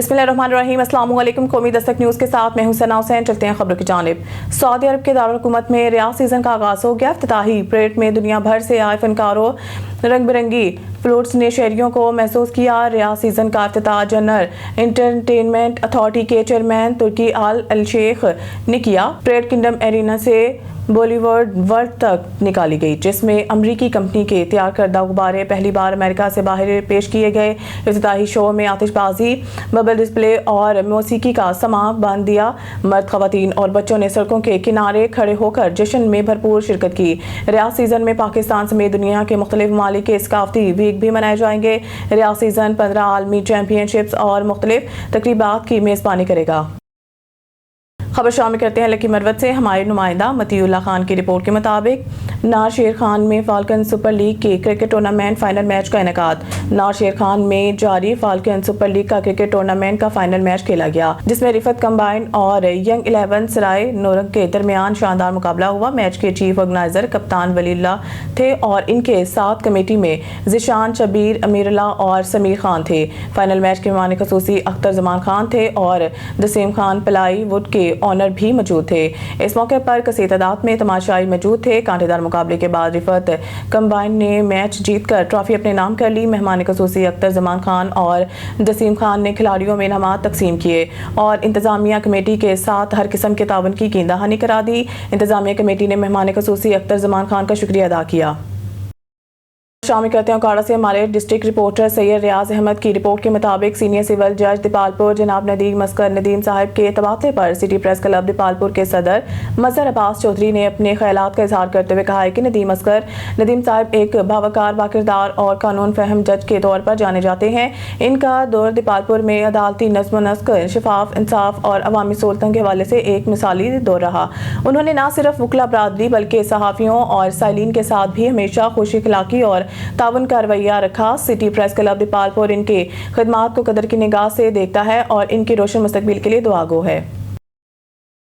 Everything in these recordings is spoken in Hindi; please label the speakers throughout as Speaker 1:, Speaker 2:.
Speaker 1: बिस्मिल्लाहिर्रहमानिर्रहीम। अस्सलाम वालेकुम। कौमी दस्तक न्यूज़ के साथ मैं हूं सना हुसैन। चलते हैं खबरों की जानिब। सऊदी अरब के दारुल हुकूमत में रियाज सीजन का आगाज़ हो गया। इफ्तिताही परेड में दुनिया भर से आए फनकारों रंग बिरंगी फ्लोट्स ने शहरियों को महसूस किया। रियाज सीजन का इफ्तिताह जनरल इंटरटेनमेंट अथॉरिटी के चेयरमैन तुर्की आल शेख ने किया। परेड किंगडम एरिना से बॉलीवुड वर्ल्ड तक निकाली गई, जिसमें अमरीकी कंपनी के तैयार करदा गुब्बारे पहली बार अमेरिका से बाहर पेश किए गए। इफ्तिताही शो में आतिशबाजी, बबल डिस्प्ले और मौसीकी का समा बांध दिया। मर्द, खवातीन और बच्चों ने सड़कों के किनारे खड़े होकर जश्न में भरपूर शिरकत की। रियाज सीजन में पाकिस्तान समेत दुनिया के मुख्तलिफ ममालिक के सकाफती वीक भी मनाए जाएंगे। रियाज सीजन 15 आलमी चैंपियनशिप्स और मुख्तलिफ तकरीबात की मेज़बानी करेगा। खबर शामिल करते हैं लकी मरवत से। हमारे नुमाइंदा मतीउल्लाह खान की रिपोर्ट के मुताबिक नार शेर खान में फाल्कन सुपर लीग के क्रिकेट टूर्नामेंट फाइनल मैच का इनेकाद। नार शेर खान में जारी फाल्कन सुपर लीग का क्रिकेट टूर्नामेंट का फाइनल मैच खेला गया, जिसमें रिफत कंबाइन और यंग 11 सराय नूरंग के दरमियान शानदार मुकाबला हुआ। मैच के चीफ ऑर्गेनाइजर कप्तान वलील्लाह थे और इनके साथ कमेटी में जिशान, शबीर, अमीरुल्लाह और समीर खान थे। फाइनल मैच के मेहमान खसूसी अख्तर जमान खान थे और दसीम खान पलाई वुड के ऑनर भी मौजूद थे। इस मौके पर कसीर तादाद में तमाशाई मौजूद थे। कांटेदार मुकाबले के बाद रिफत कंबाइन ने मैच जीतकर ट्रॉफी अपने नाम कर ली। मेहमान खसूसी अख्तर जमान खान और दसीम खान ने खिलाड़ियों में इनामात तकसीम किए और इंतजामिया कमेटी के साथ हर किस्म के तावन की कींदहानी करा दी। इंतजामिया कमेटी ने मेहमान खसूसी अख्तर जमान खान का शुक्रिया अदा किया। शामिल करते हैं काड़ा से हमारे डिस्ट्रिक्ट रिपोर्टर सैयद रियाज अहमद की रिपोर्ट के मुताबिक सीनियर सिविल जज दीपालपुर जनाब नदीम मस्कर नदीम साहब के तबादले पर सिटी प्रेस क्लब दीपालपुर के सदर मजहर अब्बास चौधरी ने अपने ख्यालात का इजहार करते हुए कहा है कि नदीम मस्कर नदीम साहब एक बावकार, बाकिरदार और कानून फहम जज के तौर पर जाने जाते हैं। इनका दौर दीपालपुर में अदालती नज़्म व नस्क, शिफाफ, इंसाफ और अवामी सहूलतों के हवाले से एक मिसाली दौर रहा। उन्होंने न सिर्फ वकला बरादरी बल्कि सहाफ़ियों और साइलिन के साथ भी हमेशा खुशी खिलाकी और तावन का रवैया रखा। सिटी प्रेस क्लब दीपालपुर इनके खिदमात को कदर की निगाह से देखता है और इनके रोशन मुस्तकबिल के लिए दुआगो है।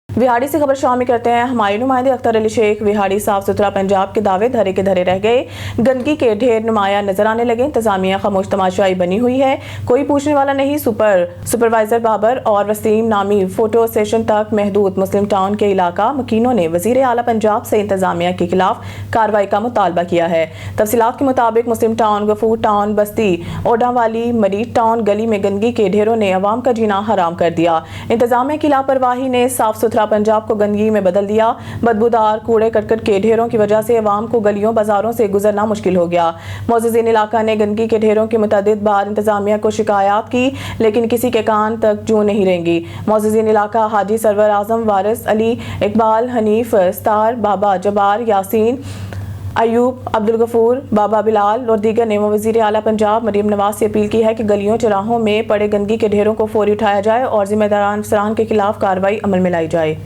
Speaker 1: विहाड़ी से खबर शामिल करते हैं। हमारे नुमाइंदे अख्तर अली शेख विहाड़ी साफ सुथरा पंजाब के दावे धरे के धरे रह गए। गंदगी के ढेर नुमाया नजर आने लगे। इंतजामिया खामोश तमाशाई बनी हुई है, कोई पूछने वाला नहीं। सुपरवाइजर बाबर और वसीम नामी फोटो सेशन तक महदूद। मुस्लिम टाउन के इलाका मकीनों ने वजीर आला पंजाब से इंतजामिया के खिलाफ कार्रवाई का मुतालबा किया है। तफसीलात के मुताबिक मुस्लिम टाउन, गफूर टाउन, बस्ती ओडावाली, मरीड टाउन गली में गंदगी के ढेरों ने अवाम का जीना हराम कर दिया। इंतजामिया की लापरवाही ने साफ सुथरा पंजाब को गंदगी में बदल दिया। बदबूदार कूड़े करकट के ढेरों की वजह से अवाम को गलियों बाजारों से गुजरना मुश्किल हो गया। मोअज़्ज़िज़ीन इलाका ने गंदगी के ढेरों की मुतअद्दिद बार इंतजामिया को शिकायत की, लेकिन किसी के कान तक जू नहीं रेंगी। मोअज़्ज़िज़ीन इलाका हाजी सरवर आजम, वारिस अली, इकबाल, हनीफ, स्तार, बाबा जबार, यासीन, अयूब, अब्दुल गफूर, बाबा बिलाल और दीगर ने वज़ीर आला पंजाब मरीम नवाज से अपील की है कि गलियों चौराहों में पड़े गंदगी के ढेरों को फौरी उठाया जाए और जिम्मेदारान अफसरान के खिलाफ कार्रवाई अमल में लाई जाए।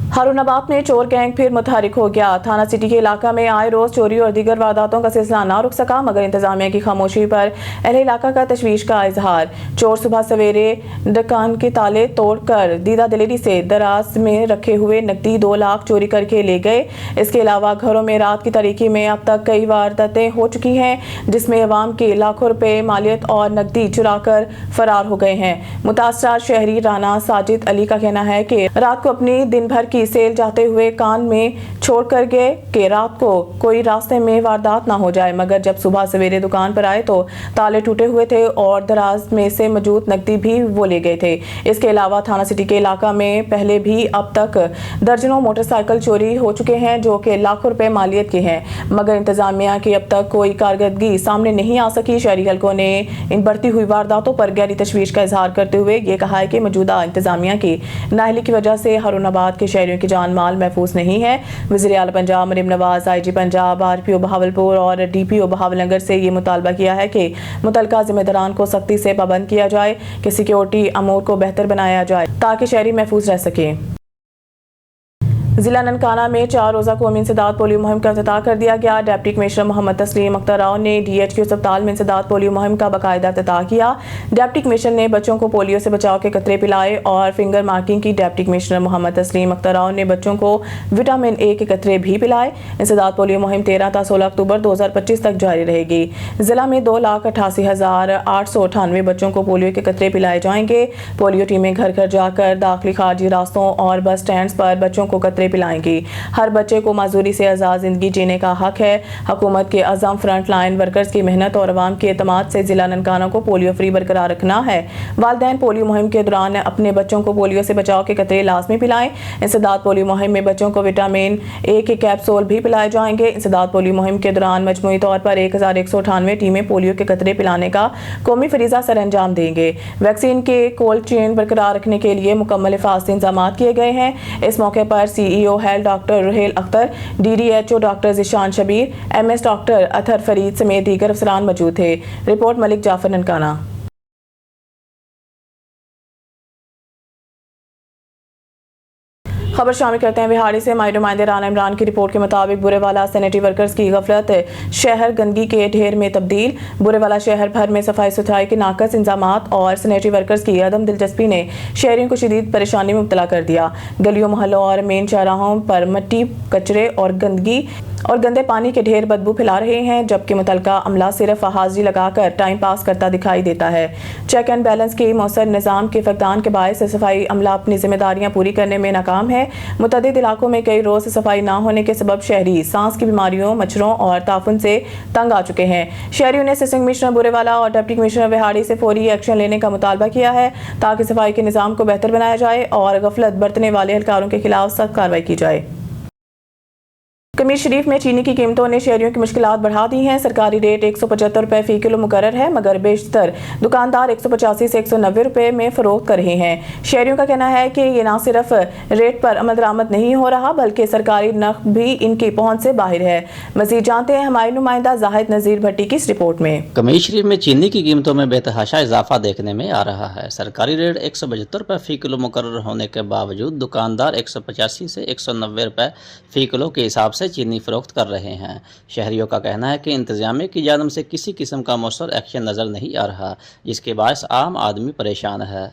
Speaker 1: हारूनाबाद में चोर गैंग फिर मुतहरिक हो गया। थाना सिटी के इलाका में आए रोज चोरी और दीगर वारदातों का सिलसिला ना रुक सका, मगर इंतजामिया की खामोशी पर अहले इलाका का तशवीश का इजहार। चोर सुबह सवेरे दुकान के ताले तोड़कर दीदा दिलेरी से दराज में रखे हुए नकदी 2 लाख चोरी करके ले गए। इसके अलावा घरों में रात की तारीकी में अब तक कई वारदातें हो चुकी हैं, जिसमें अवाम के लाखों रुपए मालियत और नकदी चुरा कर फरार हो गए हैं। मुतासरा शहरी राना साजिद अली का कहना है कि रात को अपनी दिन भर की सेल जाते हुए कान में छोड़ कर गए कि रात को कोई रास्ते में वारदात ना हो जाए, मगर जब सुबह सवेरे दुकान पर आए तो ताले टूटे हुए थे और दराज में से मौजूद नकदी भी वो ले गए थे। इसके अलावा थाना सिटी के इलाका में पहले भी अब तक दर्जनों मोटरसाइकिल चोरी हो चुके हैं, जो कि लाखों रुपए मालियत के हैं, मगर इंतजामिया की अब तक कोई कारकर्दगी सामने नहीं आ सकी। शहरी हलकों ने इन बढ़ती हुई वारदातों पर गहरी तशवीश का इजहार करते हुए ये कहा है कि मौजूदा इंतजामिया की नाअहली की वजह से हारूनाबाद के शहरियों की जान माल महफूज नहीं है। वज़ीर आला पंजाब मरीम नवाज, IG पंजाब, RPO बहावलपुर और DPO बहावलनगर से ये मुतालबा किया है कि मुतलका जिम्मेदारान को सख्ती से पाबंद किया जाए कि सिक्योरिटी अमूर को बेहतर बनाया जाए ताकि शहरी महफूज रह सके। जिला ननकाना में 4 रोज़ा कौमी इंसदाद पोलियो मुहिम का इफ्तिताह कर दिया गया। डिप्टी कमिश्नर मोहम्मद तस्लीम अख्तर राव ने DHQ अस्पताल में इंसदाद पोलियो मुहिम का बाकायदा इफ्तिताह किया। डिप्टी कमिश्नर ने बच्चों को पोलियो से बचाव के कतरे पिलाए और फिंगर मार्किंग की। डिप्टी कमिश्नर मोहम्मद तस्लीम अख्तर राव ने बच्चों को विटामिन A के कतरे भी पिलाए। इंसदाद पोलियो मुहिम 13 ता 16 अक्टूबर 2025 तक जारी रहेगी। जिला में 2,88,898 बच्चों को पोलियो के कतरे पिलाए जाएंगे। पोलियो टीमें घर घर जाकर दाखिली खारजी रास्तों और बस स्टैंड पर बच्चों को कतरे पिलाएंगी। हर बच्चे को माजूरी से आज़ाद जिंदगी जीने का हक है। हुकूमत के अज़म फ्रंट लाइन वर्कर्स की मेहनत और अवाम के एतमाद से जिला ननकाना को पोलियो फ्री बरकरार रखना है। वालिदैन पोलियो मुहिम के दौरान अपने बच्चों को पोलियो से बचाव के कतरे लाजमी पिलाएं। इंसदाद पोलियो मुहिम में बच्चों को विटामिन A के कैप्सूल भी पिलाए जाएंगे। इंसदाद पोलियो मुहिम के दौरान मजमूई तौर पर 1198 टीमें पोलियो के कतरे पिलाने का कौमी फरीजा सर अंजाम देंगे। वैक्सीन के कोल्ड चेन बरकरार रखने के लिए मुकम्मल हिफाजती इंतजाम किए गए हैं। इस मौके पर CEO health doctor Ruhel Akhtar, DDHO doctor Zeeshan Shabbir, MS doctor Athar Farid समेत दीगर अफसरान मौजूद थे। रिपोर्ट मलिक जाफर ननकाना। खबर शामिल करते हैं बिहाड़ी से। हमारे नुमाइंदे राना इमरान की रिपोर्ट के मुताबिक बुरेवाला सैनिटरी वर्कर्स की गफलत शहर गंदगी के ढेर में तब्दील। बुरेवाला शहर भर में सफाई सुथराई के नाकस इंतजामात और सैनिटरी वर्कर्स की अदम दिलचस्पी ने शहरियों को शदीद परेशानी में मुब्तला कर दिया। गलियों मोहल्लों और मेन चौराहों पर मिट्टी, कचरे और गंदगी और गंदे पानी के ढेर बदबू फैला रहे हैं, जबकि मुतलका अमला सिर्फ हाजिरी लगाकर टाइम पास करता दिखाई देता है। चेक एंड बैलेंस के मौसर निज़ाम के फकदान के बायस सफाई अमला अपनी जिम्मेदारियां पूरी करने में नाकाम है। मुतअद्दिद इलाकों में कई रोज सफाई ना होने के सबब शहरी सांस की बीमारियों, मच्छरों और ताफुन से तंग आ चुके हैं। शहरियों ने असिस्टेंट कमिश्नर बुरेवाला और डिप्टी कमिश्नर बिहाड़ी से फौरी एक्शन लेने का मुतालबा किया है ताकि सफाई के निज़ाम को बेहतर बनाया जाए और गफलत बरतने वाले एहलकारों के खिलाफ सख्त कार्रवाई की जाए। कमीर शरीफ में चीनी की कीमतों ने शहरियों की मुश्किलात बढ़ा दी हैं। सरकारी रेट 175 रुपये फी किलो मुकर्रर है, मगर बेशतर दुकानदार 185 से 190 रुपये में फरोख्त कर रहे हैं। शहरियों का कहना है कि ये न सिर्फ रेट पर अमल दरामद नहीं हो रहा बल्कि सरकारी नर्ख भी इनकी पहुंच से बाहर है। मजीद जानते हैं हमारे नुमाइंदा जाहिद नज़ीर भट्टी की इस रिपोर्ट में।
Speaker 2: कमीर शरीफ में चीनी की कीमतों में बेतहाशा इजाफा देखने में आ रहा है। सरकारी रेट 175 रुपये फी किलो मुकर्रर होने के बावजूद दुकानदार 185 से 190 रुपये फी किलो के हिसाब से चीनी फरोख्त कर रहे हैं। शहरियों का कहना है कि इंतजामिया की जानिब से किसी किस्म का मौसर एक्शन नज़र नहीं आ रहा, जिसके बायस आम आदमी परेशान है।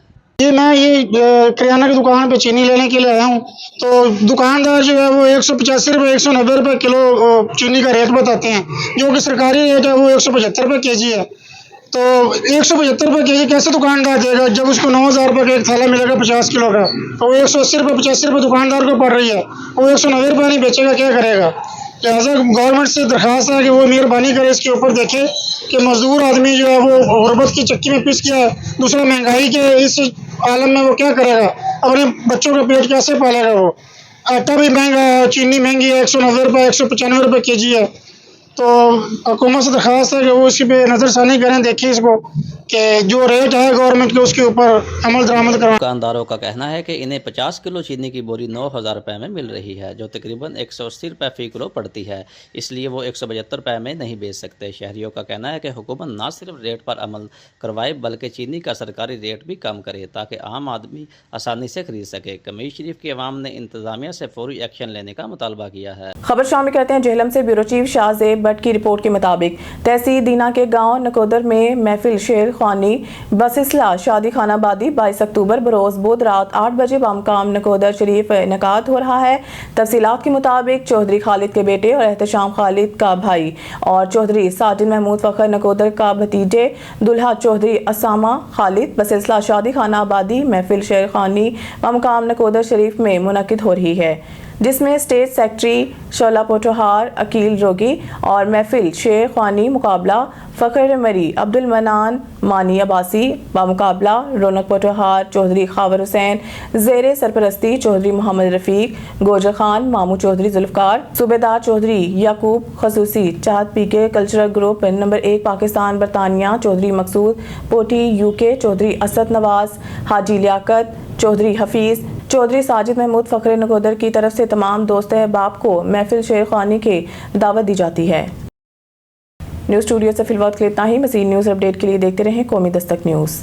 Speaker 3: मैं ये किराना की दुकान पे चीनी लेने के लिए आया हूँ, तो दुकानदार जो है वो 185 रुपये 190 रुपये किलो चीनी का रेट बताते हैं, जो कि सरकारी रेट है वो 175 रुपये केजी है। तो 175 रुपये केजी कैसे दुकानदार देगा जब उसको 9,000 रुपये का एक थैला मिलेगा 50 किलो का, तो वो 180 रुपये 85 रुपये दुकानदार को पड़ रही है, वो 190 रुपये नहीं बेचेगा, क्या करेगा। लिहाजा गवर्नमेंट से दरख्वास्त है कि वो मेहरबानी करे, इसके ऊपर देखे कि मजदूर आदमी जो है वो गुर्बत की चक्की में पिस गया है, दूसरा महंगाई के इस आलम में वो क्या करेगा, अपने बच्चों का पेट कैसे पालेगा। वो आटा भी महंगा, चीनी महंगी है, 190 रुपये 195 रुपये केजी है। तो हुकूमत से दरख्वास्त है कि वो इसी पे नज़रसानी करें, देखें इसको कि जो रेट है गवर्नमेंट के उसके ऊपर अमल दरामद करें।
Speaker 2: दुकानदारों का कहना है कि इन्हें 50 किलो चीनी की बोरी 9,000 रुपये में मिल रही है, जो तकरीबन 180 रुपये फी किलो पड़ती है, इसलिए वो 175 रुपये में नहीं बेच सकते। शहरियों का कहना है कि हुकूमत न सिर्फ रेट पर अमल करवाए बल्कि चीनी का सरकारी रेट भी कम करे ताकि आम आदमी आसानी से खरीद सके। कमीर शरीफ की अवाम ने इंतजामिया से फौरी एक्शन लेने का मुतालबा किया है।
Speaker 1: खबर शामिल करते हैं जेहलम से। ब्यूरो चीफ शाहजेब भट्ट की रिपोर्ट के मुताबिक तहसील दीना के गांव नकोदर में महफिल शेर खानी बसिसला शादी खानाबादी 22 अक्टूबर बरोज बुध रात 8 बजे बामकाम नकोदर शरीफ इनेकाद हो रहा है। तफसीलात के मुताबिक चौधरी खालिद के बेटे और एहतशाम खालिद का भाई और चौधरी साजिद महमूद फखर नकोदर का भतीजे दुल्हा चौधरी असामा खालिद बसिसला शादी खानाबादी महफिल शेर खानी बामकाम नकोदर शरीफ में मुनक्किद हो रही है, जिसमें स्टेट सेक्रेटरी शोला पोटोहार, अकील रोगी और महफिल शेर खानी मुकाबला फ़खर मरी अब्दुल मनान मानी अब्बासी बामुकाबला रौनक पोटोहार, चौधरी खावर हुसैन, ज़ेरे सरपरस्ती चौधरी मोहम्मद रफ़ीक, गोजर खान, मामू चौधरी जुल्फ़कार, सूबेदार चौधरी याकूब खसूसी, चाहत पीके कल्चरल ग्रुप नंबर 1 पाकिस्तान बरतानिया, चौधरी मकसूद पोटी UK, चौधरी असद नवाज, हाजी लियाकत, चौधरी हफीज़, चौधरी साजिद महमूद फ़खर नकोदर की तरफ से तमाम दोस्त अहबाब को महफिल शेर खानी के दावत दी जाती है। न्यूज़ स्टूडियो से फिलहाल इतना ही। मज़ीद न्यूज़ अपडेट के लिए देखते रहें कौमी दस्तक न्यूज़।